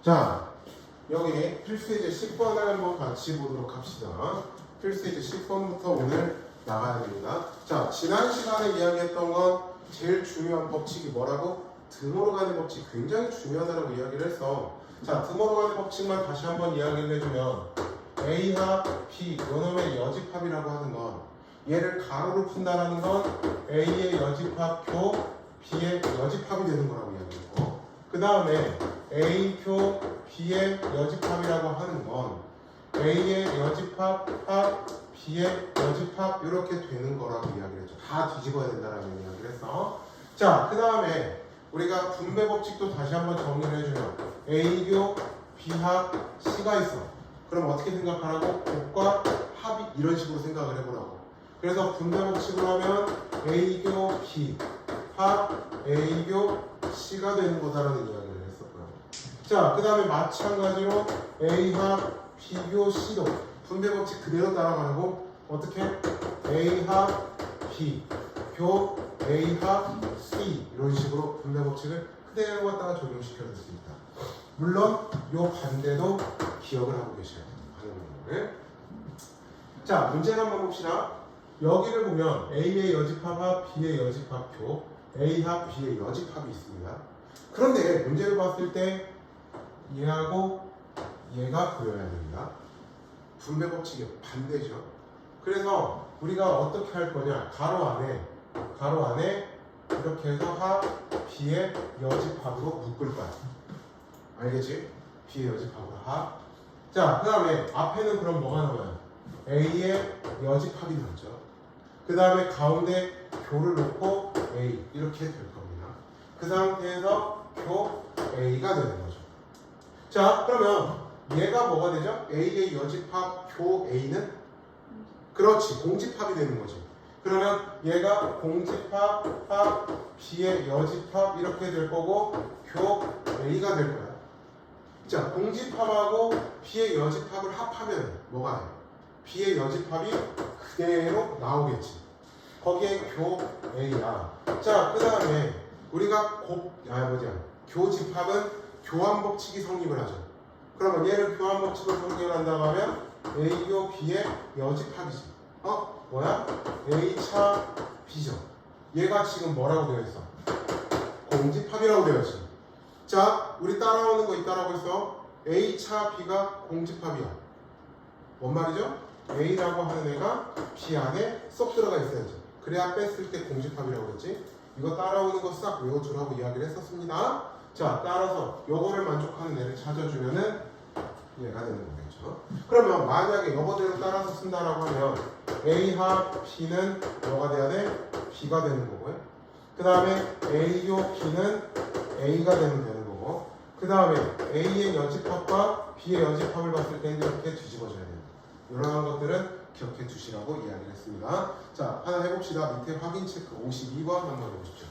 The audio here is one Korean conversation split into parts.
자, 여기 필수이제 10번을 한번 같이 보도록 합시다. 필수이제 10번부터 오늘 나가야 됩니다. 자, 지난 시간에 이야기했던 건 제일 중요한 법칙이 뭐라고? 등으로 가는 법칙 굉장히 중요하다고 이야기를 했어. 자, 등으로 가는 법칙만 다시 한번 이야기를 해주면 A합 B, 요놈의 여집합이라고 하는 건 얘를 가로로 푼다는 건 A의 여집합 교 B의 여집합이 되는 거라고 이야기했고, 그 다음에 A표 B의 여집합이라고 하는 건 A의 여집합 합 B의 여집합 이렇게 되는 거라고 이야기를 했죠. 다 뒤집어야 된다라는 이야기를 했어. 자, 그 다음에 우리가 분배 법칙도 다시 한번 정리를 해주면 A교 B합 C가 있어. 그럼 어떻게 생각하라고? 곱과 합이 이런 식으로 생각을 해보라고. 그래서 분배 법칙으로 하면 A교 B 합 A교 C가 되는 거다라는 이야기를 했었고요. 자, 그 다음에 마찬가지로 A합 B교 C도 분배 법칙 그대로 따라가고 어떻게? A합 B 교 A합 C 이런 식으로 분배 법칙을 그대로 갖다가 적용시켜 줄 수 있다. 물론 요 반대도 기억을 하고 계셔야 돼요. 자, 문제를 한번 봅시다. 여기를 보면 A의 여집합합 B의 여집합표 A합 B의 여집합이 있습니다. 그런데 문제를 봤을 때 얘하고 얘가 보여야 됩니다. 분배 법칙의 반대죠. 그래서 우리가 어떻게 할 거냐? 가로 안에 이렇게 해서 합 B의 여집합으로 묶을 거야. 알겠지? B의 여집합으로 합. 자, 그 다음에 앞에는 그럼 뭐가 나와요? A의 여집합이 나왔죠. 그 다음에 가운데 교를 놓고 A 이렇게 될 겁니다. 그 상태에서 교 A가 되는 거죠. 자, 그러면 얘가 뭐가 되죠? A의 여집합 교 A는? 그렇지, 공집합이 되는 거지. 그러면 얘가 공집합 합 B의 여집합 이렇게 될 거고 교 A가 될 거야. 자, 공집합하고 B의 여집합을 합하면 뭐가 돼? B의 여집합이 그대로 나오겠지. 거기에 교 A야. 자, 그 다음에 우리가 교집합은 교환법칙이 성립을 하죠. 그러면 얘를 교환법칙을 성립한다고 하면 A교 B의 여집합이지. 뭐야? A차 B죠. 얘가 지금 뭐라고 되어 있어? 공집합이라고 되어 있어. 자, 우리 따라오는 거 있다라고 했어. A차 B가 공집합이야. 뭔 말이죠? A라고 하는 애가 B 안에 쏙 들어가 있어야지. 그래야 뺐을 때 공집합이라고 그랬지. 이거 따라오는 거 싹 외워주라고 이야기를 했었습니다. 자, 따라서 요거를 만족하는 애를 찾아주면은 얘가 되는 거겠죠. 그러면 만약에 요거대로 따라서 쓴다라고 하면 A합 B는 뭐가 돼야 돼? B가 되는 거고요. 그 다음에 A요 B는 A가 되는 거고, 그 다음에 A의 여집합과 B의 여집합을 봤을 때 이렇게 뒤집어져야 됩니다. 이러한 것들은 기억해 주시라고 이야기를 했습니다. 자, 하나 해봅시다. 밑에 확인 체크 52번 한번 해보십시오.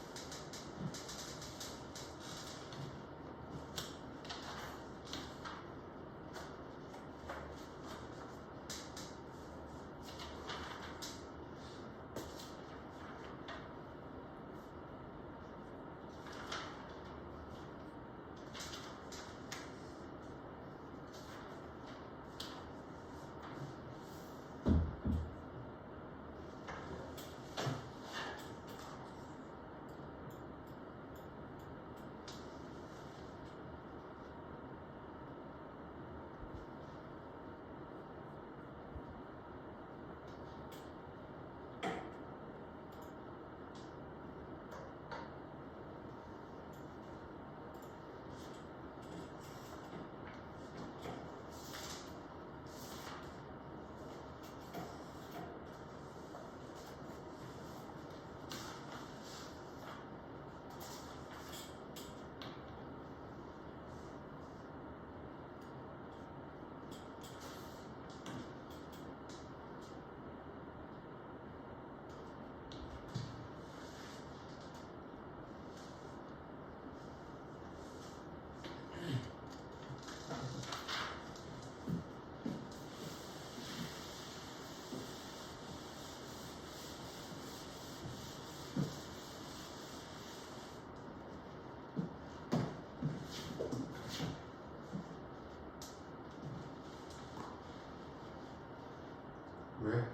왜?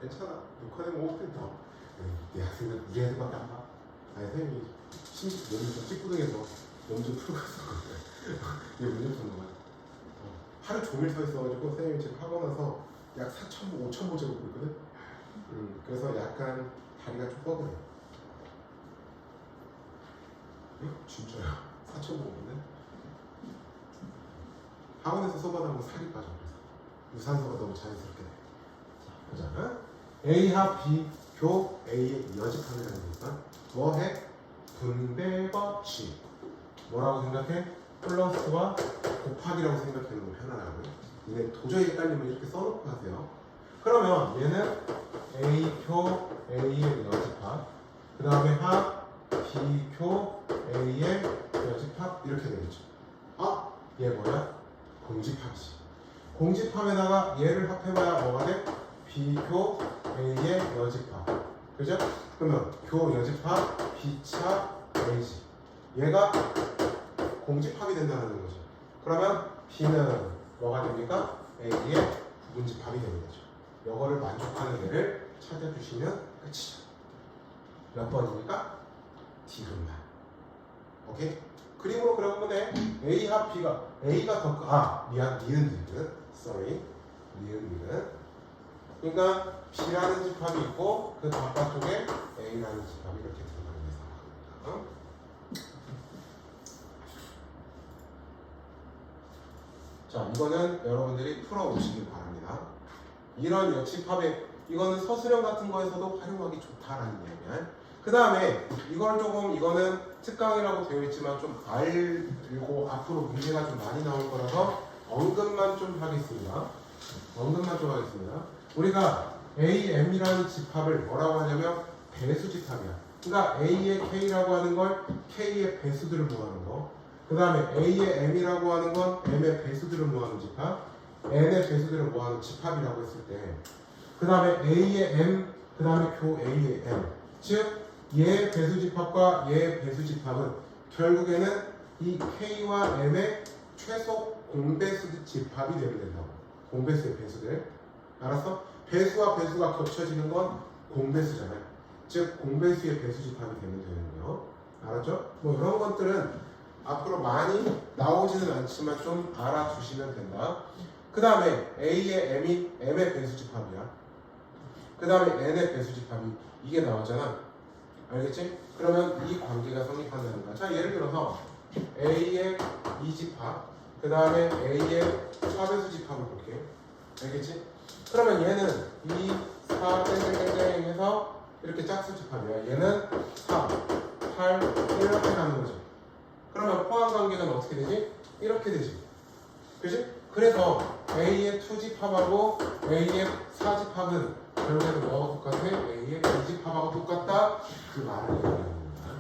괜찮아. 6화에 뭐 없겠다. 내 학생들 우리 애들밖에 안 봐. 아니 선생님이 심지어 몸이 좀 찌뿌둥해서 몸 좀 풀고 있었거든. 이게 문제 푸는 거야. 하루 종일 서 있어가지고 선생님이 지금 하고 나서 약 4,000보, 5,000보 제고 있거든. 그래서 약간 다리가 좀 뻐근해. 진짜야. 4,000보거든. 학원에서 수업하다 보면 살이 빠져. 그래서 유산소가 너무 자연스럽게 돼. 자, 보자. A합 B교 A의 여집합이라는 거니까 뭐해? 분배 법칙. 뭐라고 생각해? 플러스와 곱하기라고 생각하는 거 편하라고. 얘네 도저히 헷갈리면 이렇게 써놓고 하세요. 그러면 얘는 A표 A의 여집합, 그 다음에 합 B표 A의 여집합 이렇게 되겠죠. 아, 얘 뭐야? 공집합이지. 공집합에다가 얘를 합해봐야 뭐가 돼? B표 A의 여집합. 그죠? 그러면 교 여집합 B차 A지. 얘가 공집합이 된다는 거죠. 그러면 B는 뭐가 됩니까? A의 부분집합이 되는 거죠. 이거를 만족하는 얘를 찾아주시면 끝이죠. 몇 번입니까? D분만. 오케이? 그림으로 그려보면 돼. A 합 B가 A가 더 크. 미안, 니은. sorry. 니은. 그러니까 B라는 집합이 있고 그 바깥쪽에 A라는 집합이 이렇게 들어가는 상황입니다. 자, 이거는 여러분들이 풀어오시길 바랍니다. 이런 여집합에 이거는 서술형 같은 거에서도 활용하기 좋다라는 이야기야. 그 다음에 이거는 특강이라고 되어 있지만 좀 알고 앞으로 문제가 좀 많이 나올 거라서 언급만 좀 하겠습니다. 우리가 AM이라는 집합을 뭐라고 하냐면 배수 집합이야. 그러니까 A의 K라고 하는 걸 K의 배수들을 모아는 거. 그 다음에 A의 M이라고 하는 건 M의 배수들을 모아는 집합, N의 배수들을 모아는 집합이라고 했을 때, 그 다음에 A의 M, 그 다음에 교 A의 M. 즉, 얘 배수집합과 얘 배수집합은 결국에는 이 K와 M의 최소 공배수 집합이 되면 된다고. 공배수의 배수들. 알았어? 배수와 배수가 겹쳐지는 건 공배수잖아요. 즉, 공배수의 배수집합이 되면 되는 거예요. 알았죠? 뭐 이런 것들은 앞으로 많이 나오지는 않지만 좀 알아두시면 된다. 그 다음에 A의 M이 M의 배수집합이야. 그 다음에 N의 배수집합이 이게 나오잖아. 알겠지? 그러면 이 관계가 성립한다는 거야. 자, 예를 들어서 A의 2집합, 그 다음에 A의 4배수 집합을 볼게. 알겠지? 그러면 얘는 2, 4, 땡땡땡땡 해서 이렇게 짝수 집합이야. 얘는 4, 8 이렇게 가는 거지. 그러면 포함 관계는 어떻게 되지? 이렇게 되지. 그치? 그래서 A의 2집합하고 A의 4집합은 결국에는 뭐하고 똑같아? A의 2집합하고 똑같다? 그 말을 얘기하는 겁니다.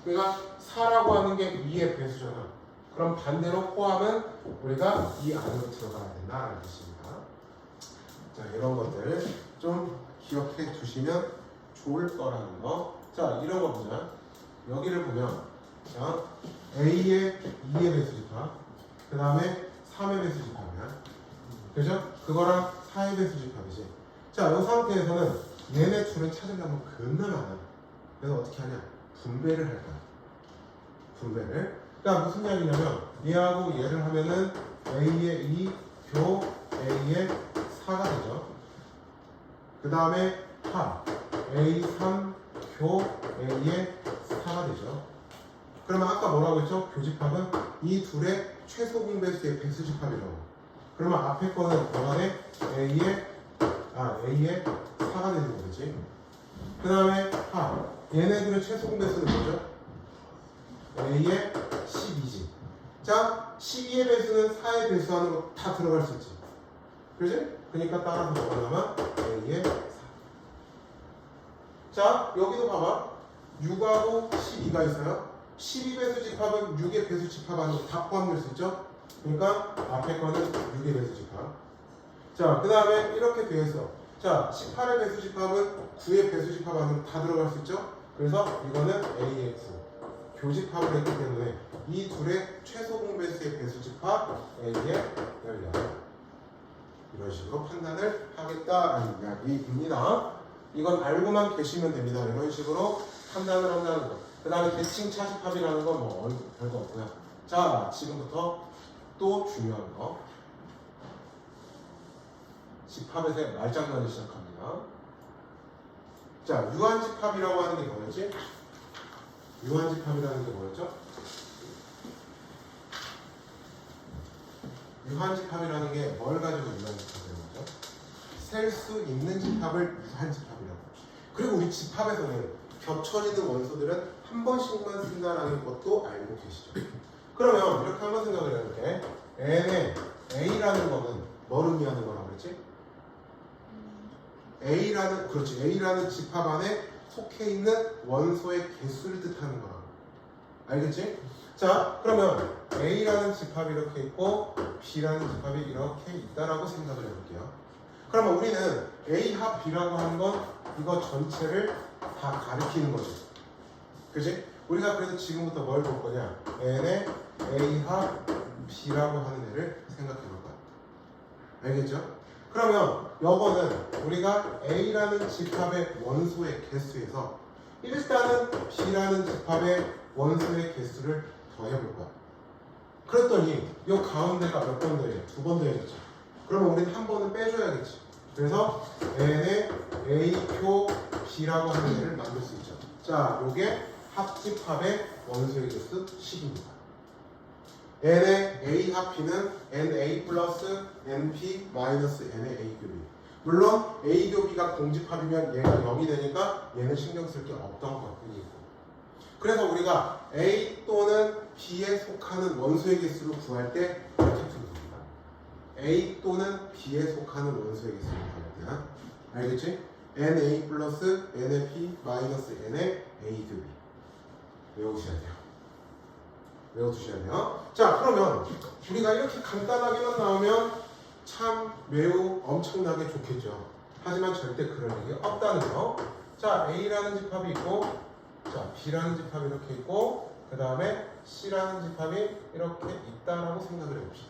그러니까 4라고 하는 게 2의 배수잖아. 그럼 반대로 포함은 우리가 이 안으로 들어가야 된다라는 뜻입니다. 자, 이런 것들 좀 기억해 두시면 좋을 거라는 거. 자, 이런 거 보자. 여기를 보면 자, A의 2의 배수집합, 그 다음에 3의 배수집합이야. 그죠? 그거랑 4의 배수집합이지. 자, 이 상태에서는 얘네 둘을 찾으려면 겁나 많아. 그래서 어떻게 하냐? 분배를 할 거야. 분배를. 그러니까 무슨 이야기냐면 얘하고 얘를 하면은 A의 2, 교 A의 4가 되죠. 그 다음에 합 A3, 교 A의 4가 되죠. 그러면 아까 뭐라고 했죠? 교집합은 이 둘의 최소 공배수의 배수집합이라고. 그러면 앞에 거는 뭐가 돼? A의 4가 되는 거지. 그 다음에 합. 얘네들의 최소 공배수는 뭐죠? A의 12지. 자, 12의 배수는 4의 배수하는 거 다 들어갈 수 있지. 그지? 그러니까 따라서 뭐가 남아? A의 4. 자, 여기도 봐봐. 6하고 12가 있어요. 12배수 집합은 6의 배수 집합 안에 다 포함될 수 있죠? 그러니까 앞에 거는 6의 배수 집합. 자, 그 다음에 이렇게 되어 있어. 자, 18의 배수 집합은 9의 배수 집합 안으로 다 들어갈 수 있죠? 그래서 이거는 A의 9. 교집합을 했기 때문에 이 둘의 최소 공배수의 배수 집합 A의 16. 이런 이런 식으로 판단을 하겠다라는 이야기입니다. 이건 알고만 계시면 됩니다. 이런 식으로 판단을 한다는 거. 그 다음에 대칭 차집합이라는 건 뭐 별거 없고요. 자, 지금부터 또 중요한 거. 집합에서의 말장난이 시작합니다. 자, 유한집합이라고 하는 게 뭐였지? 유한집합이라는 게 뭐였죠? 유한집합이라는 게 뭘 가지고 유한집합이라는 거죠? 셀 수 있는 집합을 유한집합이라고. 그리고 우리 집합에서는 겹쳐지는 원소들은 한 번씩만 쓴다라는 것도 알고 계시죠? 그러면 이렇게 한번 생각을 해볼게. n의 a라는 거는 뭘 의미하는 거라고 그랬지? A라는 집합 안에 속해 있는 원소의 개수를 뜻하는 거라고. 알겠지? 자, 그러면 A라는 집합이 이렇게 있고 B라는 집합이 이렇게 있다라고 생각을 해볼게요. 그러면 우리는 A 합 B라고 하는 건 이거 전체를 다 가리키는 거죠. 그치? 우리가 그래서 지금부터 뭘 볼 거냐? N의 A 합 B라고 하는 애를 생각해 볼 거야. 알겠죠? 그러면 요거는 우리가 A라는 집합의 원소의 개수에서 일단은 B라는 집합의 원소의 개수를 더해볼 거야. 그랬더니 요 가운데가 몇 번 더해져? 2번 더해졌죠. 그러면 우리는 한 번은 빼줘야겠지. 그래서 N의 A표 B라고 하는 애를 만들 수 있죠. 자, 요게 합집합의 원소의 개수 10입니다. n의 a 합 b는 na 플러스 np 마이너스 n의 a 교 b. 물론 a 교 b가 공집합이면 얘가 0이 되니까 얘는 신경 쓸 게 없던 것뿐이고. 그래서 우리가 a 또는 b에 속하는 원소의 개수를 구할 때 이렇게 푸는 겁니다. a 또는 b에 속하는 원소의 개수를 구할 때야. 알겠지? na 플러스 n의 p 마이너스 n의 a 교 b. 외우셔야 돼요. 외워두셔야 돼요. 자, 그러면 우리가 이렇게 간단하게만 나오면 참 매우 엄청나게 좋겠죠. 하지만 절대 그럴 일이 없다는 거. 자, A라는 집합이 있고, 자, B라는 집합이 이렇게 있고, 그 다음에 C라는 집합이 이렇게 있다라고 생각을 해봅시다.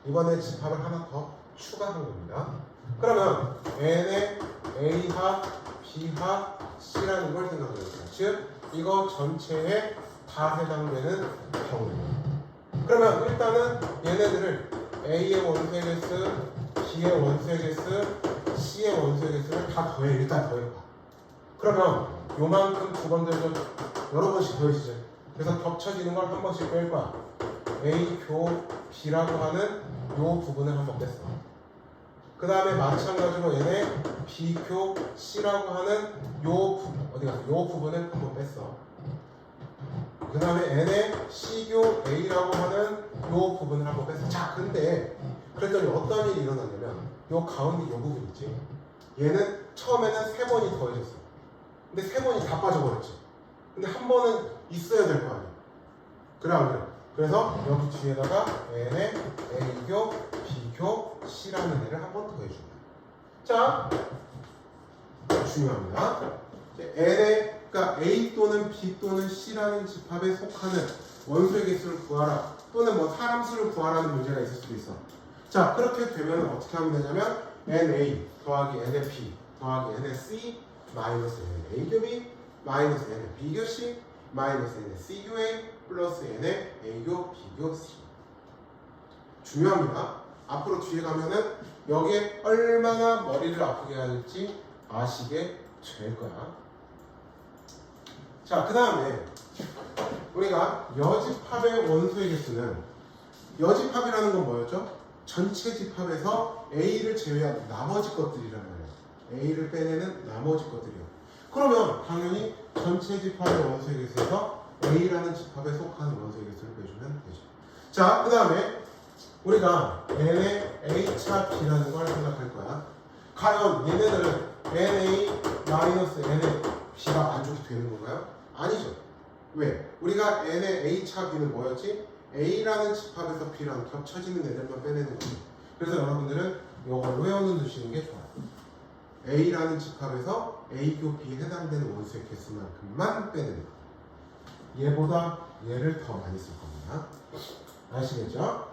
이번에 집합을 하나 더 추가한 겁니다. 그러면 N의 A 합, B 합, C라는 걸 생각을 해봅시다. 즉, 이거 전체에 다 해당되는 경우. 그러면 일단은 얘네들을 A의 원소의 개수, B의 원소의 개수, C의 원소의 개수를 다 더해. 일단 더해봐. 그러면 요만큼 2번 더해서 여러 번씩 더해지죠. 그래서 겹쳐지는 걸 한 번씩 뺄 거야. A표 B라고 하는 요 부분을 한번 뺐어. 그 다음에 마찬가지로 얘네 B표 C라고 하는 요 부분을 한번 뺐어. 그 다음에 n의 C교 A라고 하는 요 부분을 한번 뺐어. 자, 근데 그랬더니 어떤 일이 일어났냐면 요 가운데 요 부분 있지? 얘는 처음에는 3번이 더해졌어. 근데 3번이 다 빠져버렸지. 근데 한 번은 있어야 될 거 아니야. 그래 안 그래? 그래서 여기 뒤에다가 n의 A교 B교 C라는 애를 한 번 더해준다. 자, 중요합니다. n의 그러니까 A 또는 B 또는 C라는 집합에 속하는 원소의 개수를 구하라, 또는 뭐 사람 수를 구하라는 문제가 있을 수도 있어. 자, 그렇게 되면 어떻게 하면 되냐면 NA 더하기 NP 더하기 NC 마이너스 NA 교 B 마이너스 NA B 교 C 마이너스 NA C 교 A 플러스 NA A 교 B 교 C. 중요합니다. 앞으로 뒤에 가면은 여기에 얼마나 머리를 아프게 할지 아시게 될 거야. 자, 그 다음에 우리가 여집합의 원소의 개수는, 여집합이라는 건 뭐였죠? 전체 집합에서 A를 제외한 나머지 것들이란 말이에요. A를 빼내는 나머지 것들이요. 그러면 당연히 전체 집합의 원소의 개수에서 A라는 집합에 속하는 원소의 개수를 빼주면 되죠. 자, 그 다음에 우리가 N의 A차 B라는 걸 생각할 거야. 과연 얘네들은 NA-N의 B가 안 좋게 되는 건가요? 아니죠. 왜? 우리가 n의 A차 B는 뭐였지? A라는 집합에서 B랑 겹쳐지는 애들만 빼내는 거죠. 그래서 여러분들은 이걸 외워두시는 게 좋아요. A라는 집합에서 A교 B에 해당되는 원소의 개수만큼만 빼내는 거. 얘보다 얘를 더 많이 쓸 겁니다. 아시겠죠?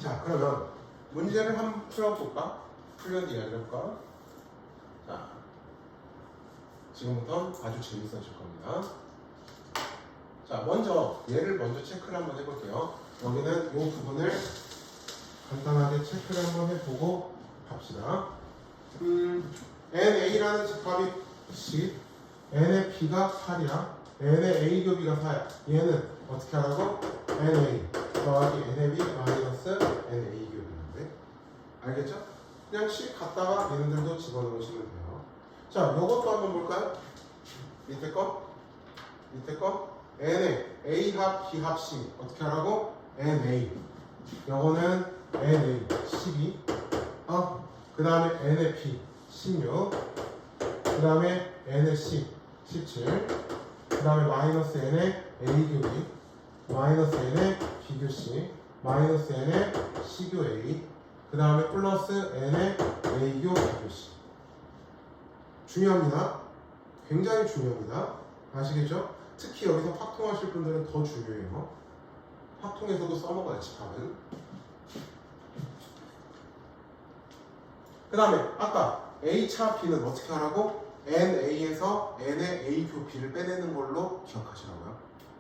자, 그러면 문제를 한번 풀어볼까? 풀려는 이야기를 해볼까? 자, 지금부터 아주 재밌어질 겁니다. 자, 먼저 얘를 먼저 체크를 한번 해볼게요. 여기는 이 부분을 간단하게 체크를 한번 해보고 갑시다. NA라는 집합이 10, N의 B가 8이야. N의 A 곱이가 4야. 얘는 어떻게 하라고? NA 더하기 NAB 마이너스 NA 곱이는데 알겠죠? 그냥 10 갖다가 얘네들도 집어넣으시면 돼요. 자, 요것도 한번 볼까요? 밑에 거 NA A 합 B 합 C 어떻게 하라고? NA 요거는 NA 12 그 다음에 N의 B 16 그 다음에 N의 C 17 그 다음에 마이너스 N의 A 교비 마이너스 N의 B 교 C 마이너스 N의 C 교 A 그 다음에 플러스 N의 A 교 B 교 C. 중요합니다. 굉장히 중요합니다. 아시겠죠? 특히 여기서 확통하실 분들은 더 중요해요. 확통에서도 써먹어요, 집합은. 그 다음에 아까 A차 B는 어떻게 하라고? NA에서 N의 A 교 B를 빼내는 걸로 기억하시라고요.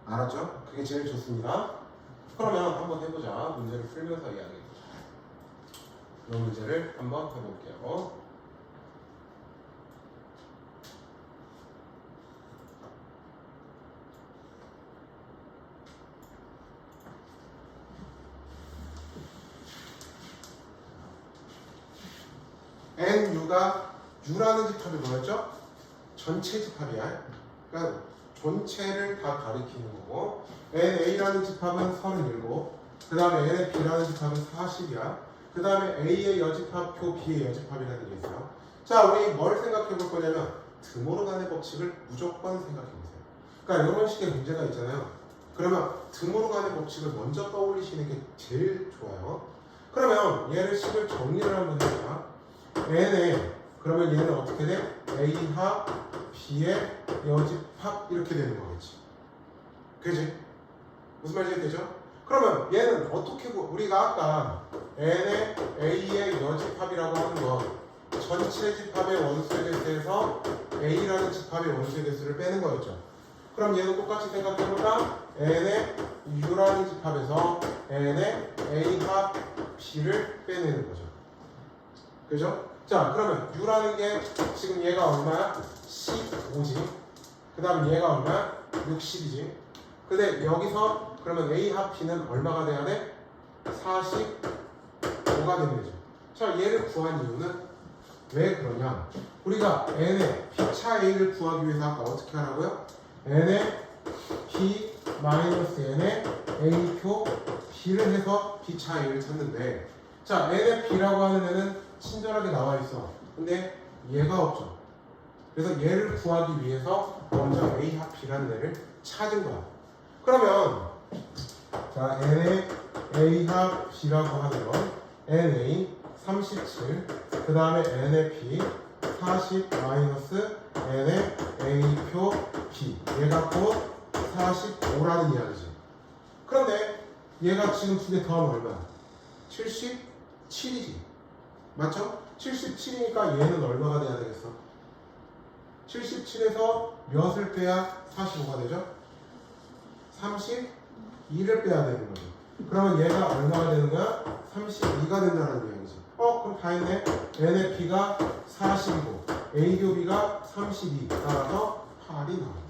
알았죠? 그게 제일 좋습니다. 그러면 한번 해보자. 문제를 풀면서 이야기해보자. 이 문제를 한번 해볼게요. NU가 U라는 집합이 뭐였죠? 전체 집합이야. 그러니까 전체를 다 가리키는 거고 NA라는 집합은 37, 그 다음에 NB라는 집합은 40이야. 그 다음에 A의 여집합표, B의 여집합이라는 게 있어요. 자, 우리 뭘 생각해 볼 거냐면 드모르간의 법칙을 무조건 생각해 보세요. 그러니까 이런 식의 문제가 있잖아요. 그러면 드모르간의 법칙을 먼저 떠올리시는 게 제일 좋아요. 그러면 얘를 식을 정리를 한번 해볼까? N에 그러면 얘는 어떻게 돼? A 합 B의 여집합 이렇게 되는 거겠지. 그지? 무슨 말인지 되죠? 그러면 얘는 어떻게 우리가 아까 N의 A의 여집합이라고 하는 건 전체 집합의 원수의 개수에서 A라는 집합의 원수의 개수를 빼는 거였죠. 그럼 얘는 똑같이 생각해볼까? N의 U라는 집합에서 N의 A 합 B를 빼내는 거죠. 그죠? 자, 그러면 U라는 게 지금 얘가 얼마야? 15지. 그 다음 얘가 얼마야? 60이지. 근데 여기서 그러면 A 합 B는 얼마가 돼야 돼? 45가 되는 거죠. 자, 얘를 구한 이유는 왜 그러냐? 우리가 N의 B차 A를 구하기 위해서 아까 어떻게 하라고요? N의 B 마이너스 N의 A표 B를 해서 B차 A를 찾는데 자, N의 B라고 하는 애는 친절하게 나와 있어. 근데 얘가 없죠. 그래서 얘를 구하기 위해서 먼저 A 합 B라는 애를 찾은 거야. 그러면 자, N의 A 합 B라고 하는 건 NA 37, 그 다음에 N의 B 40 마이너스 N의 A표 B. 얘가 곧 45라는 이야기지. 그런데 얘가 지금 두 개 더하면 얼마야? 77이지. 맞죠? 77이니까 얘는 얼마가 돼야 되겠어? 77에서 몇을 빼야 45가 되죠? 32를 빼야 되는 거죠. 그러면 얘가 얼마가 되는 거야? 32가 된다는 이야기지. 그럼 다 했네. N의 B가 40이고 A 교비가 32. 따라서 8이 나온다.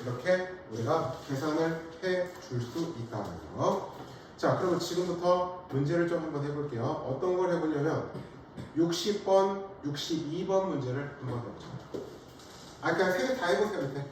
이렇게 우리가 계산을 해 줄 수 있다는 거. 자, 그러면 지금부터 문제를 좀 한번 해볼게요. 어떤 걸 해보냐면 60번, 62번 문제를 한번 해보자. 그냥 세 개 다 해보세요. 밑에.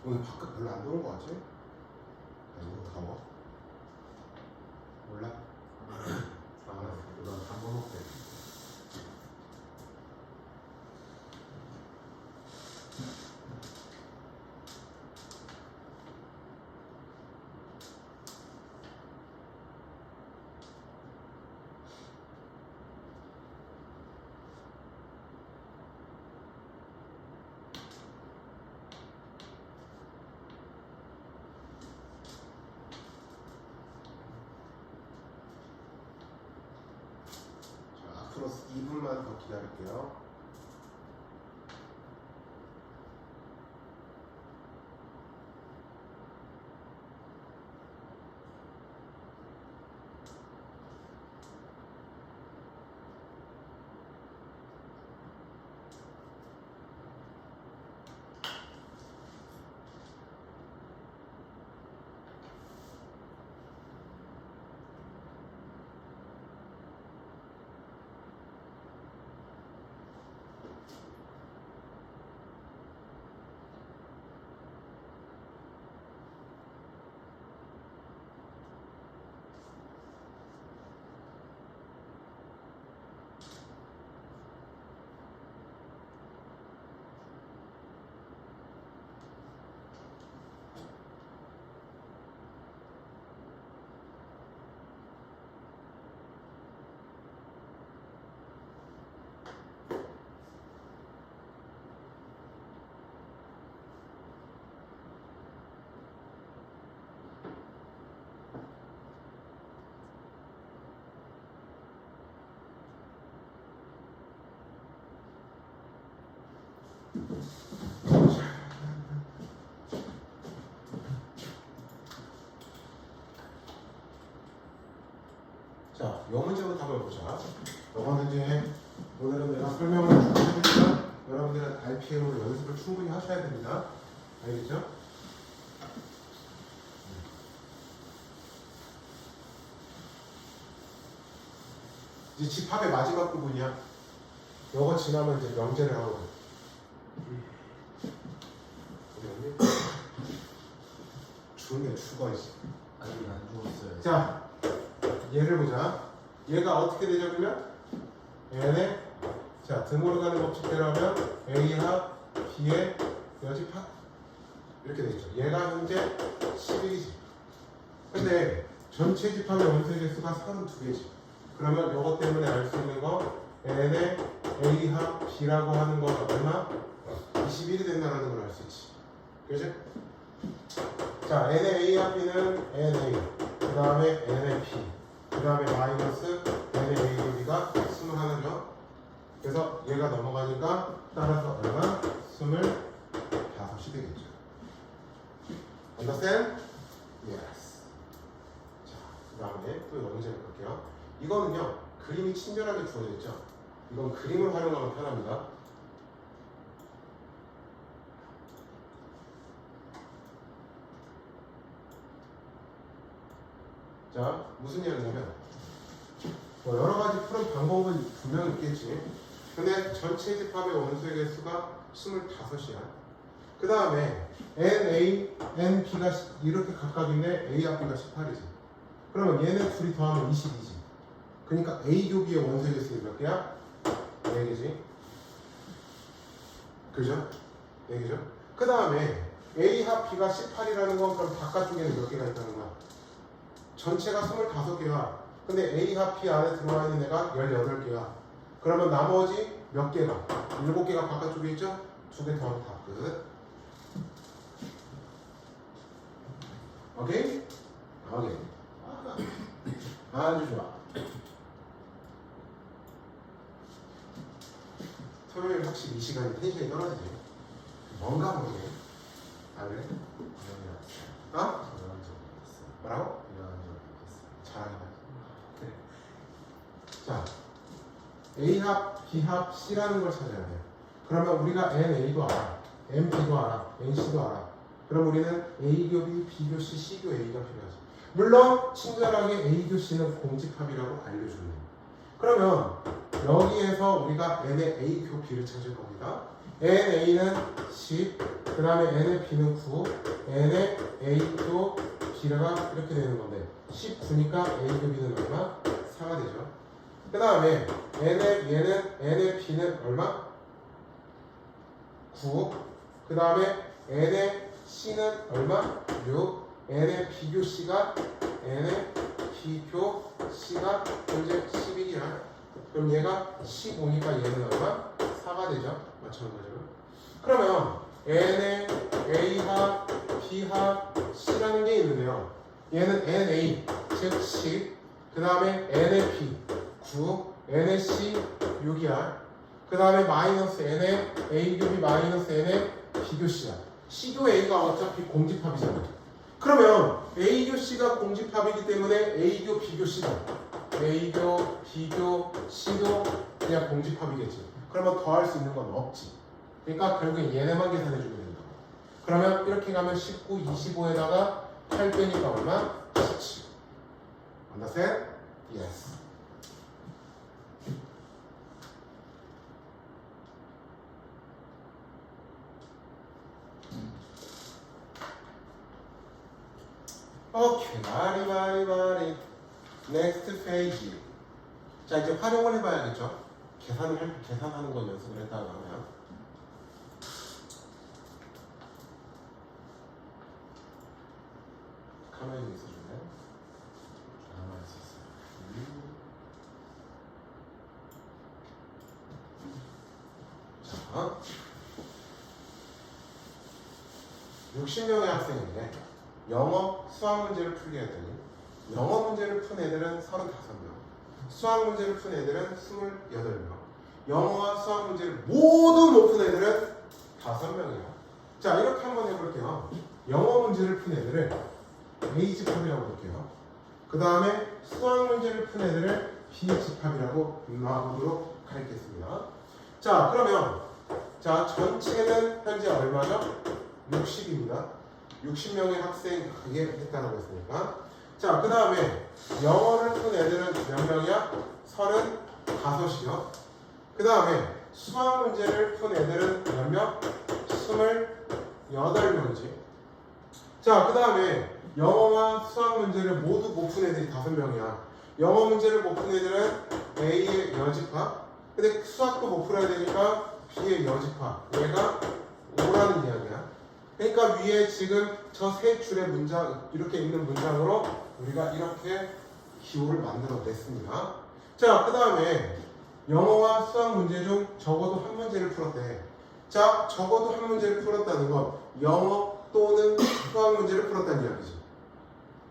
오늘 밖에 별로 안 더운 거 같지? 아니면 더워? 몰라? 난 한번 먹게. 자, 앞으로 2분만 더 기다릴게요. 자, 이 문제부터 한번 보자. 이거는 이제 오늘은 내가 설명을 쭉 해주니까 여러분들은 RPM으로 연습을 충분히 하셔야 됩니다. 알겠죠? 이제 집합의 마지막 부분이야. 요거 지나면 이제 명제를 하거든. 우리 언니? 죽네, 죽어 있어. 아직 안 죽었어요. 자, 얘를 보자. 얘가 어떻게 되죠, 그러면? 얘네, 자, 등으로 가는 법칙대로 하면 A 합 B의 여집합 이렇게 되죠. 얘가 현재 11이지. 근데 전체 집합의 원소의 개수가 32개지. 그러면 요것 때문에 알 수 있는 거 N의 A 합 B라고 하는 건 얼마? 21이 된다는 걸 알 수 있지. 그지? 자, N의 A 합 B는 NA, 그 다음에 N의 B, 그 다음에 마이너스 N의 A, B가 21죠. 그래서 얘가 넘어가니까 따라서 얼마? 25이 되겠죠. Understand? Yes. 자, 그 다음에 또 문제를 볼게요. 이거는요, 그림이 친절하게 주어져 있죠. 이건 그림을 활용하면 편합니다. 자, 무슨 이야기냐면 뭐 여러 가지 푸는 방법은 분명 있겠지. 근데 전체 집합의 원소의 개수가 25이야. 그 다음에 NA, NB가 이렇게 각각인데 A 합 B가 18이지. 그러면 얘네 둘이 더하면 22지. 그러니까 A 교비의 원소의 개수는 몇 개야? 4개지. 그죠? 4개죠? 그 다음에 A 합 B가 18이라는 건 그럼 바깥쪽에는 몇 개가 있다는 거야? 전체가 25개야. 근데 A 합 B 안에 들어와 있는 애가 18개야. 그러면 나머지 몇 개가? 7개가 바깥쪽에 있죠? 2개 더하면 다 끝. 오케이? 오케이. 아주 좋아. 토요일 확실히 이 시간이 텐션이 떨어지지. 뭔가 모르게. 아 그래? 어? 뭐라고? 잘하긴 하지. 자, A 합, B 합, C라는 걸 찾아야 돼. 그러면 우리가 NA도 알아, NB도 알아, NC도 알아. 그럼 우리는 A교 B, B교 C, C교 A가 필요하지. 물론 친절하게 A교 C는 공집합이라고 알려주네. 그러면 여기에서 우리가 n의 a표 b를 찾을 겁니다. na는 10, 그 다음에 n의 b는 9, n의 a표 b가 이렇게 되는 건데 19니까 a표 b는 얼마? 4가 되죠. 그 다음에 n의 b는 얼마? 9. 그 다음에 n의 c는 얼마? 6. n의 비교 c가 현재 11이야. 그럼 얘가 15니까 얘는 얼마? 4가 되죠. 마찬가지로. 그러면 n의 a합, b합, c라는 게 있는데요. 얘는 na, 즉 10. 그 다음에 n의 b, 9. n의 c, 6이야. 그 다음에 마이너스 n의 a 교비 마이너스 n의 비교 c야. c교 a가 어차피 공집합이잖아. 그러면 a교 c가 공집합이기 때문에 a교 비교 c다. a교 비교 c도 그냥 공집합이겠지. 그러면 더할 수 있는 건 없지. 그러니까 결국엔 얘네만 계산해주면 된다고. 그러면 이렇게 가면 19, 25에다가 8 빼니까 얼마? 17. Understand? Yes. 오케이, 마리. Next page. 자, 이제 활용을 해봐야겠죠. 계산하는 건 연습을 했다가 하면. 가만히 좀 있어줄래요? 가만히 있었어요. 자, 60명의 학생인데 영어, 수학 문제를 풀게 했더니 영어 문제를 푼 애들은 35명, 수학 문제를 푼 애들은 28명, 영어와 수학 문제를 모두 못 푼 애들은 5명이야. 자, 이렇게 한번 해볼게요. 영어 문제를 푼 애들을 A집합이라고 볼게요. 그 다음에 수학 문제를 푼 애들을 B집합이라고 놔보도록 하겠습니다. 자, 그러면 자, 전체는 현재 얼마죠? 60입니다. 60명의 학생이 했다라고 했으니까. 자, 그 다음에 영어를 푼 애들은 몇 명이야? 35이요. 그 다음에 수학 문제를 푼 애들은 몇 명? 28명이지. 자, 그 다음에 영어와 수학 문제를 모두 못 푼 애들이 5명이야. 영어 문제를 못 푼 애들은 A의 여집합. 근데 수학도 못 풀어야 되니까 B의 여집합. 얘가 5라는 이야기야. 그러니까 위에 지금 저 세 줄의 문장, 이렇게 있는 문장으로 우리가 이렇게 기호를 만들어냈습니다. 자, 그 다음에 영어와 수학 문제 중 적어도 한 문제를 풀었대. 자, 적어도 한 문제를 풀었다는 건 영어 또는 수학 문제를 풀었다는 이야기지.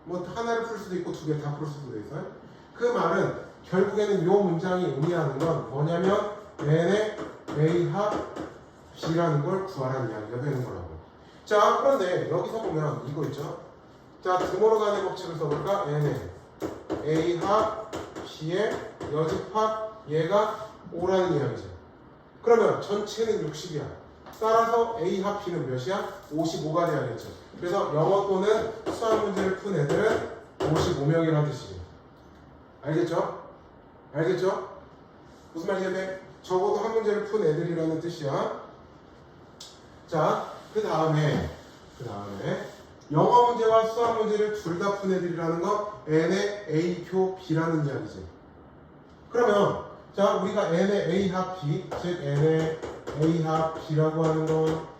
뭐 하나를 풀 수도 있고 2개 다 풀 수도 있어요. 그 말은 결국에는 이 문장이 의미하는 건 뭐냐면 n의 a합 b라는 걸 구하라는 이야기가 되는 거라고. 자, 그런데 여기서 보면 이거 있죠. 자, 드모로 간의 법칙을 써볼까? n의 a합 b의 여집합 얘가 5라는 이야기죠. 그러면 전체는 60이야. 따라서 a합 b는 몇이야? 55가 돼야겠죠. 그래서 영어 또는 수학 문제를 푼 애들은 55명이라는 뜻이에요. 알겠죠? 알겠죠? 무슨 말이냐면 적어도 한 문제를 푼 애들이라는 뜻이야. 자, 그 다음에 영어 문제와 수학 문제를 둘 다 푼 애들이라는 건 n의 a표 b라는 이야기지. 그러면 자, 우리가 n의 a합 b, 즉 n의 a합 b라고 하는 건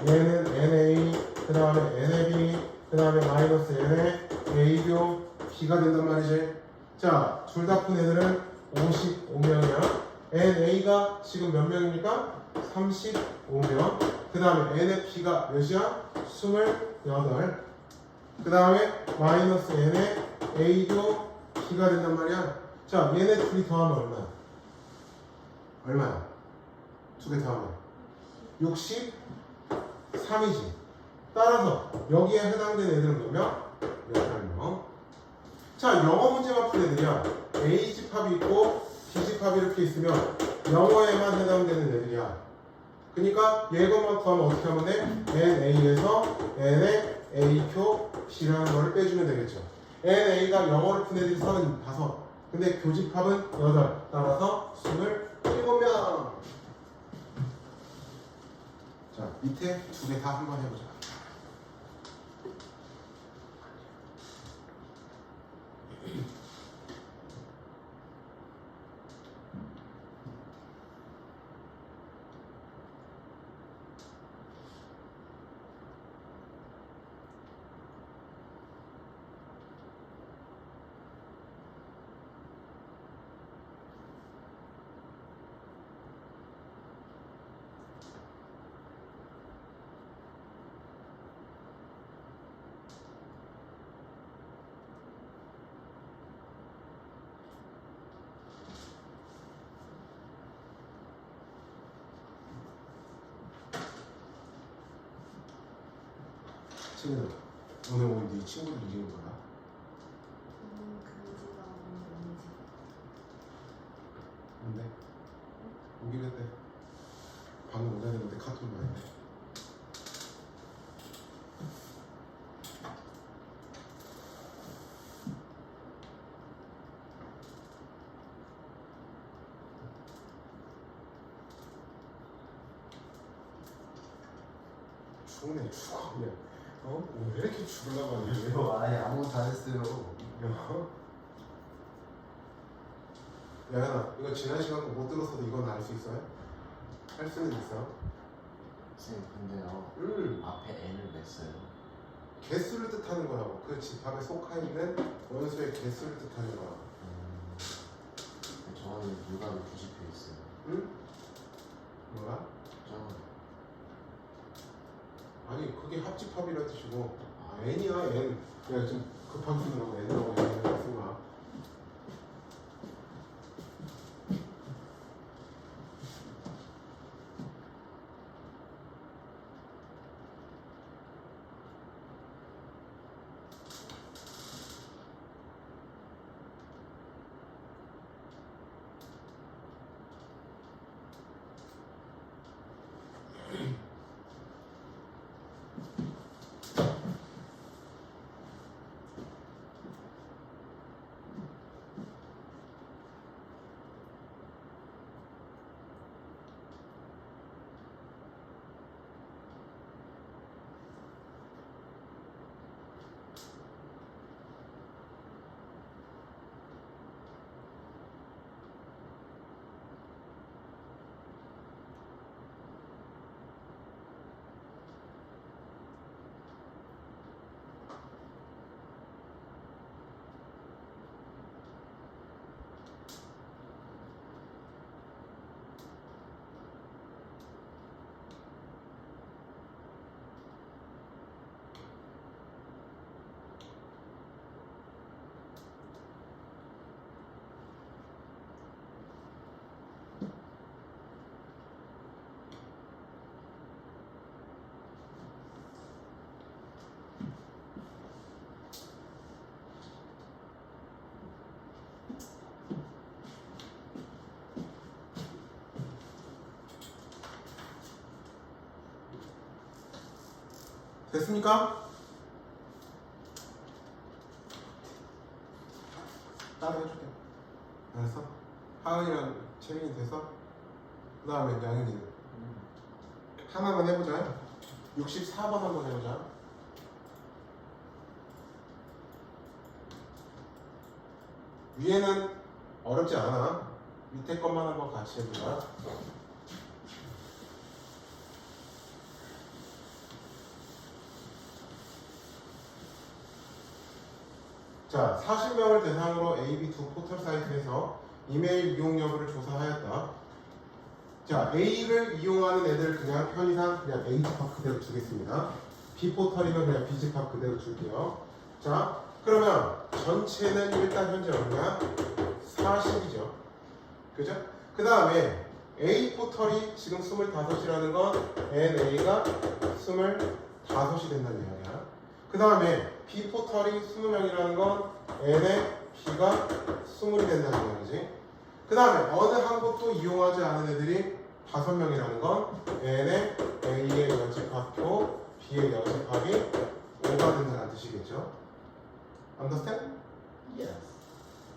얘는 na, 그 다음에 n의 b, 그 다음에 마이너스 n의 a교 b가 된단 말이지. 자, 둘 다 푼 애들은 55명이야. na가 지금 몇 명입니까? 35명. 그 다음에 n의 b가 몇이야? 28. 그 다음에 마이너스 n의 a도 b가 된단 말이야. 자, 얘네 둘이 더하면 얼마야? 얼마야? 두 개 더하면 63이지. 따라서 여기에 해당되는 애들은 몇 명? 18명. 자, 영어 문제만 푼 애들이야. A집합이 있고 B집합이 이렇게 있으면 영어에만 해당되는 애들이야. 그러니까 얘것만 더하면 어떻게 하면 돼? NA에서 N의 A표 B라는 거를 빼주면 되겠죠. NA가 영어를 푼 애들이 35. 근데 교집합은 8. 따라서 27명. 자, 밑에 두 개 다 한번 해보자. 친구들, 오늘 네 친구들 이름이 뭐야? 금지가 뭔지. 뭔데? 오기로 했대. 방금 오자 했는데 카톡 많이 돼. 죽네 죽어 그냥. 왜 이렇게 죽으려고 하냐? 이거 아예 아무것도 안 했어요. 야연아, 이거 지난 시간 거 못 들었어도 이건 알 수 있어요? 할 수는 있어. 쌤 근데요. 앞에 n을 몇 써요? 개수를 뜻하는 거라고. 그 집합에 속하 있는 원수의 개수를 뜻하는 거라고. 저는 물감이 90회 있어요. 응? 뭐야? 저는 아니 그게 합집합이라는 뜻이고 n이야 n. 내가 좀 급하게 쓰는 거고 n이라고 얘기하는 쓴 거야. 됐습니까? 따로 해줄게. 알았어? 하은이랑 채민이 돼서 그 다음에 양현이는 하나만 해보자. 64번 한번 해보자. 위에는 어렵지 않아. 밑에 것만 한번 같이 해보자. 자, 40명을 대상으로 AB 두 포털 사이트에서 이메일 이용 여부를 조사하였다. 자, A를 이용하는 애들 그냥 편의상 그냥 A 집합 그대로 주겠습니다. B 포털이면 그냥 B 집합 그대로 줄게요. 자, 그러면 전체는 일단 현재 얼마냐? 40이죠. 그죠? 그 다음에 A 포털이 지금 25이라는 건 NA가 25이 된다는 이야기야. 그 다음에 B 포털이 20명이라는 건 N의 B가 20이 된다는 이야기지. 그 다음에 어느 한 곳도 이용하지 않은 애들이 5명이라는 건 N의 A의 여집합도 B의 여집합이 5가 된다는 뜻이겠죠. Understand? Yes.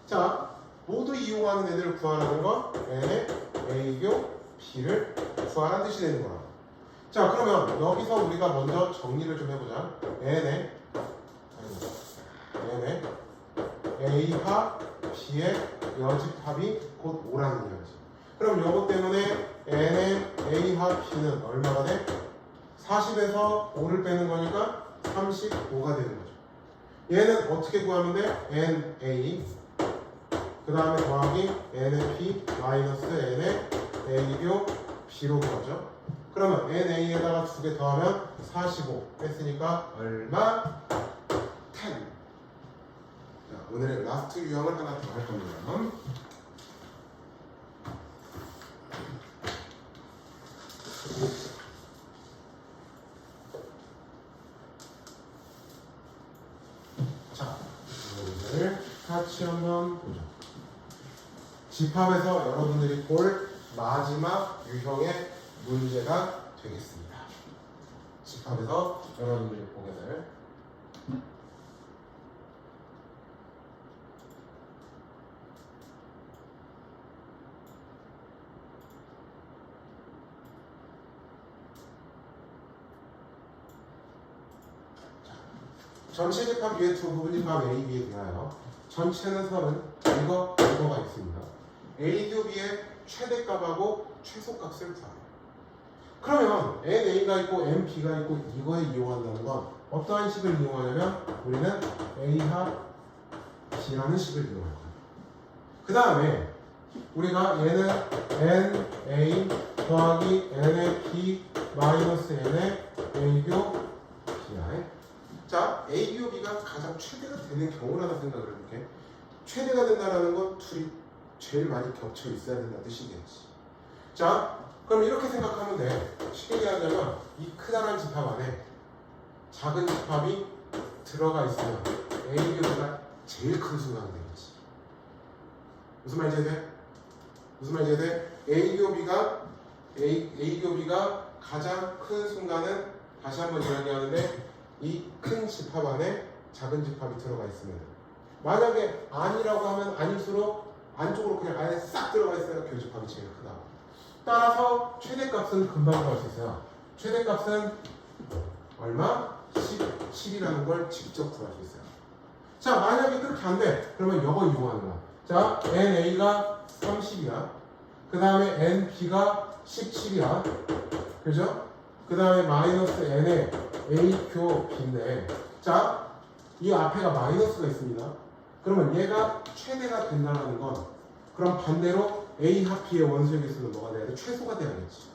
자, 모두 이용하는 애들을 구하라는 건 n의 a교 b를 구하라는 뜻이 되는 거라고. 자, 그러면 여기서 우리가 먼저 정리를 좀 해보자. n의 a와 b의 여집합이 곧 5라는 이야기지. 그럼 요거 때문에 n의 a와 b는 얼마가 돼? 40에서 5를 빼는 거니까 35가 되는 거죠. 얘는 어떻게 구하면 돼? na 그 다음에 더하기 n의 p 마이너스 n의 a교 b로 구하죠. 그러면 na에다가 2개 더하면 45 뺐으니까 얼마? 10. 자, 오늘의 라스트 유형을 하나 더 할 겁니다. 자, 오늘 같이 한번 보죠. 집합에서 여러분들이 볼 마지막 유형의 문제가 되겠습니다. 집합에서 여러분들이 보게 될 전체 집합 위에 두 부분 집합 A, B에 대하여 전체는 서는 이거가 있습니다. A, B의 최대값하고 최소값을 구하래요. 그러면 NA가 있고 NB가 있고 이거에 이용한다는 건 어떠한 식을 이용하냐면 우리는 A하 B라는 식을 이용할 거예요. 그 다음에 우리가 얘는 NA 더하기 NA B 마이너스 NA A교 B야. 자, A교 B가 가장 최대가 되는 경우라는 생각을 해볼게. 최대가 된다는 건 둘이 제일 많이 겹쳐 있어야 된다는 뜻이겠지. 자, 그럼 이렇게 생각하면 돼. 쉽게 얘기하자면 이 크다란 집합 안에 작은 집합이 들어가 있으면 A교비가 제일 큰 순간이 되겠지. 무슨 말인지 돼? 무슨 말인지 돼? A교비가 가장 큰 순간은 다시 한번 이야기하는데 이 큰 집합 안에 작은 집합이 들어가 있으면 만약에 아니라고 하면 아닐수록 안쪽으로 그냥 아예 싹 들어가 있어야 교집합이 제일 크다. 따라서 최대값은 금방 구할 수 있어요. 최대값은 얼마? 17이라는 걸 직접 구할 수 있어요. 자, 만약에 그렇게 안 돼. 그러면 이거 이용하는 거야. 자, NA가 30이야. 그 다음에 NB가 17이야. 그죠? 그 다음에 마이너스 N에 A교 B인데, 자, 이 앞에가 마이너스가 있습니다. 그러면 얘가 최대가 된다는 건 그럼 반대로 A 합비의 원소의 개수는 뭐가 돼야 돼? 최소가 돼야겠지.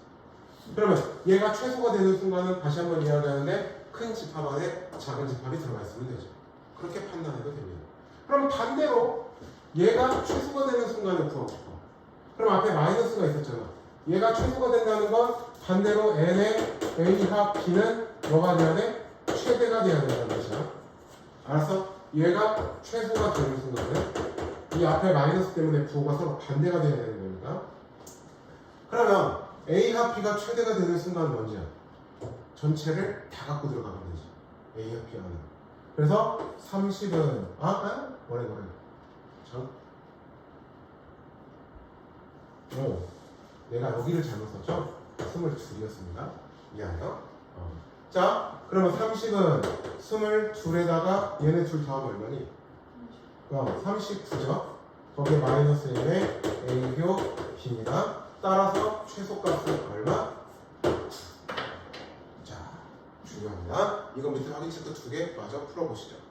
그러면 얘가 최소가 되는 순간은 다시 한번 이야기하는데 큰 집합 안에 작은 집합이 들어가 있으면 되죠. 그렇게 판단해도 됩니다. 그럼 반대로 얘가 최소가 되는 순간을 구하고 싶어. 그럼 앞에 마이너스가 있었잖아. 얘가 최소가 된다는 건 반대로 n의 A 합 B는 뭐가 돼야 돼? 최대가 돼야 된다는 뜻이야. 알았어? 얘가 최소가 되는 순간은 이 앞에 마이너스 때문에 부호가 서로 반대가 돼야 되는 거니까. 그러면 A와 B가 최대가 되는 순간은 뭔지야? 전체를 다 갖고 들어가면 되지. A와 B 안에. 그래서 30은 뭐래 참. 내가 여기를 잘못 썼죠? 22이었습니다. 미안해요. 자, 그러면 30은 22에다가 얘네 둘 더하면 얼마니? 39죠. 거기에 마이너스 1에 A교 B입니다. 따라서 최소값은 얼마? 자, 중요합니다. 이거 밑에 확인 체크 2개 마저 풀어보시죠.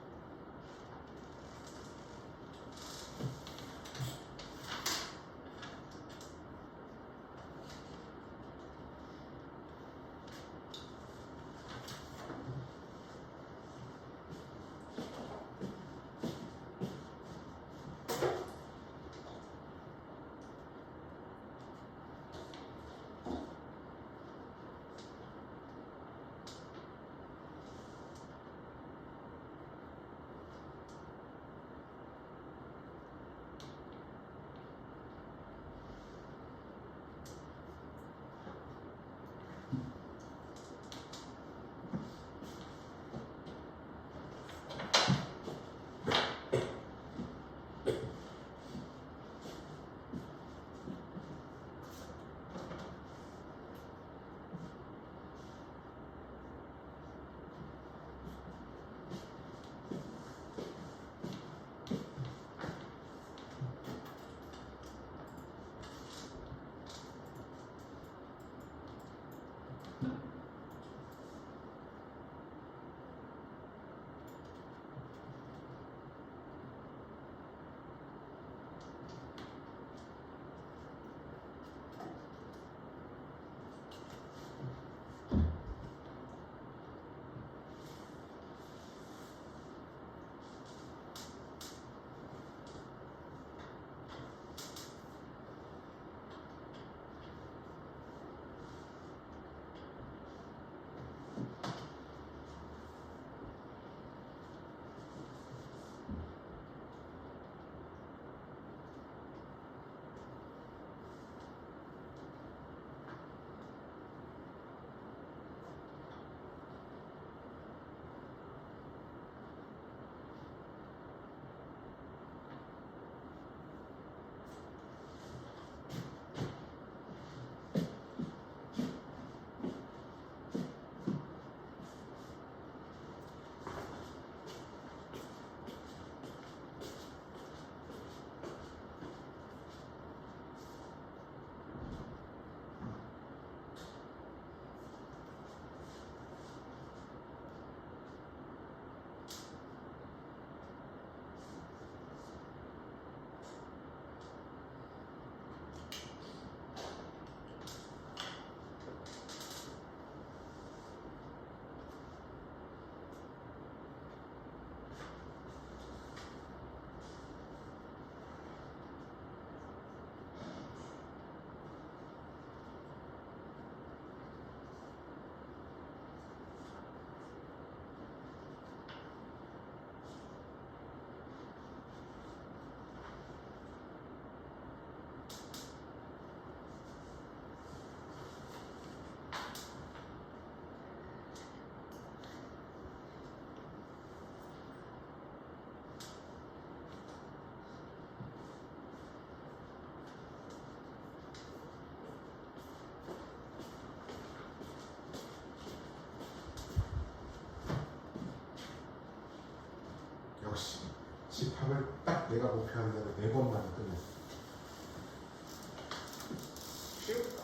집합을 딱 내가 목표한 대로 4번만 끝냈어. 쉽다.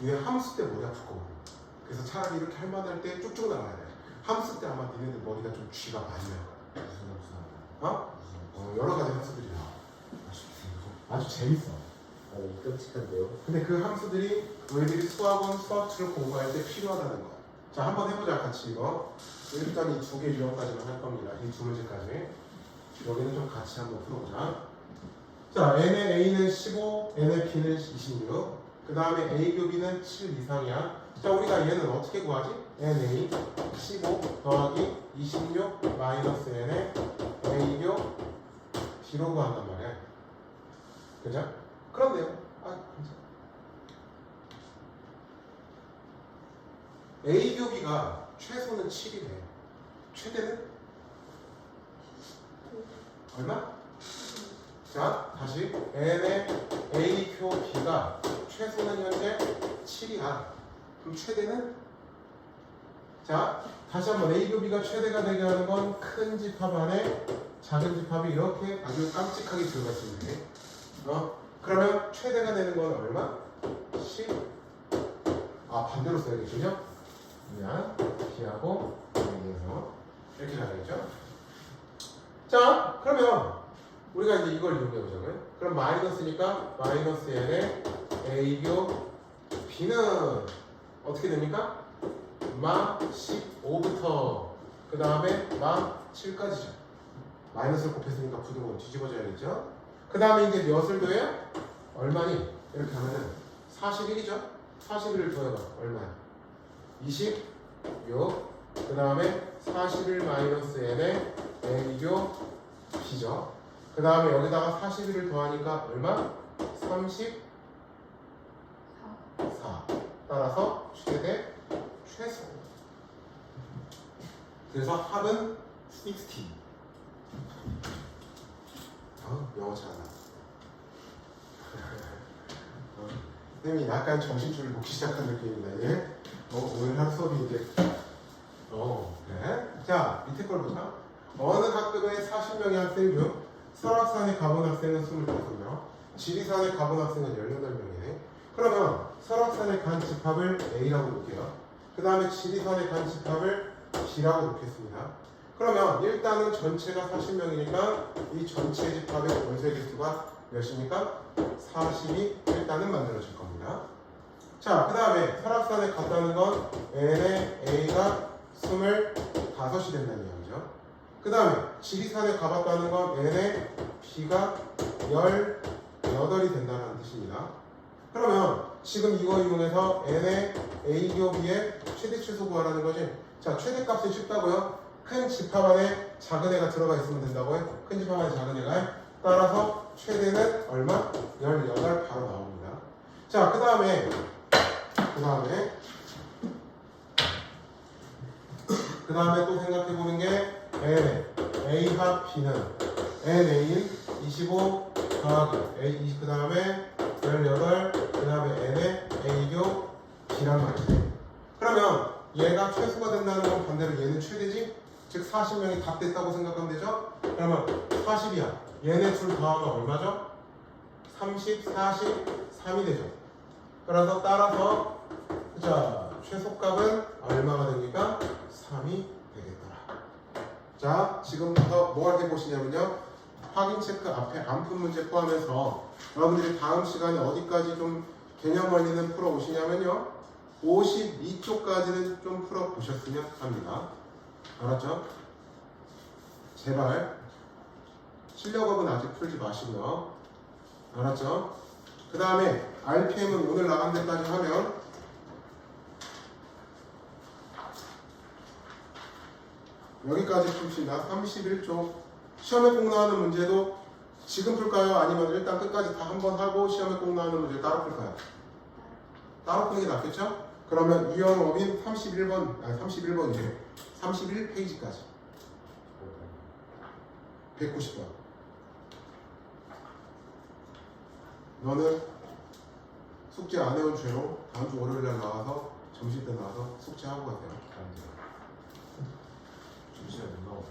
니네 함수 때 머리 아플 거거든. 그래서 차라리 이렇게 할 만할 때 쭉쭉 나가야 돼. 함수 때 아마 니네들 머리가 좀 쥐가 많이 나와. 여러 가지 함수들이 나와. 아주 재밌어. 끔찍한데요? 근데 그 함수들이 너희들이 수학원, 수학투를 공부할 때 필요하다는 거야. 자, 한번 해보자, 같이 이거. 일단 이 2개 유형까지만 할 겁니다. 이 2문제까지. 여기는 좀 같이 한번 풀어보자. 자, n의 a는 15, n의 b는 26. 그 다음에 a 교 b는 7 이상이야. 자, 우리가 얘는 어떻게 구하지? na 15 더하기 26 마이너스 n의 a 교 b로 구한단 말이야. 그죠? 그런데요. 괜찮아. A 교 B가 최소는 7이래. 최대는? 얼마? 자, 다시 N의 A 교 B가 최소는 현재 7이야. 그럼 최대는? 자, 다시 한번 A 교 B가 최대가 되게 하는 건 큰 집합 안에 작은 집합이 이렇게 아주 깜찍하게 들어가 있으면 돼. 그러면 최대가 되는 건 얼마? 10. 반대로 써야겠군요. 그냥 B하고 여기에서 이렇게 가야겠죠. 자, 그러면 우리가 이제 이걸 이용해 보자고요. 그럼 마이너스니까 마이너스 n의 a교 b는 어떻게 됩니까? 마 15부터 그 다음에 마 7까지죠. 마이너스를 곱했으니까 부등호 뒤집어져야겠죠. 그 다음에 이제 몇을 더해요? 얼마니? 이렇게 하면은 41이죠. 41을 더해봐. 얼마야? 26. 그 다음에 41 마이너스 n의 a교 b죠. 그 다음에 여기다가 41을 더하니까 얼마? 34. 따라서 최대, 최소. 그래서 합은 60. 영어 잘한다. 선생님이 약간 정신줄을 놓기 시작한 느낌이네. 예? 오늘 하루 수업이 이제 그래? 자, 밑에 걸 보자. 어느 학급의 40명의 학생 중 설악산에 가본 학생은 25명, 지리산에 가본 학생은 18명이네. 그러면 설악산에 간 집합을 A라고 놓을게요. 그 다음에 지리산에 간 집합을 B라고 놓겠습니다. 그러면 일단은 전체가 40명이니까 이 전체 집합의 전체 개수가 몇입니까? 40이 일단은 만들어질 겁니다. 자, 그 다음에 설악산에 갔다는 건 n의 a가 25이 된다는 이야기죠. 그 다음에 지리산에 가봤다는 건 n의 b가 18이 된다는 뜻입니다. 그러면 지금 이거 이용해서 n의 a교 b의 최대 최소 구하라는 거지. 자, 최대값이 쉽다고요? 큰 집합 안에 작은 애가 들어가 있으면 된다고요? 큰 집합 안에 작은 애가. 따라서 최대는 얼마? 18 바로 나옵니다. 자, 그 다음에 또 생각해보는 게 n의 a 합 b는 na인 25 더하기 a, 그 다음에 18, 그 다음에 n의 a교 b란 말이에요. 그러면 얘가 최소가 된다는 건 반대로 얘는 최대지? 즉 40명이 다 됐다고 생각하면 되죠? 그러면 40이야. 얘네 둘 더하면 얼마죠? 30, 40, 3이 되죠. 그래서 따라서 자, 최소값은 얼마가 됩니까? 3이 되겠더라. 자, 지금부터 뭐 할 해보시냐면요. 확인 체크 앞에 안푼 문제 포함해서 여러분들이 다음 시간에 어디까지 좀 개념 원리는 풀어오시냐면요. 52쪽까지는 좀 풀어보셨으면 합니다. 알았죠? 제발 실력업은 아직 풀지 마시고요. 알았죠? 그 다음에 RPM은 오늘 나간 데까지 하면 여기까지 풉시다. 31쪽 시험에 꼭 나오는 문제도 지금 풀까요? 아니면 일단 끝까지 다 한번 하고 시험에 꼭 나오는 문제 따로 풀까요? 따로 푸는 게 낫겠죠? 그러면 유형업인 31번이래. 31페이지까지 190번. 너는 숙제 안 해온 죄로 다음 주 월요일날 나와서 점심 때 나와서 숙제하고 가세요. 잠시만 못 나오고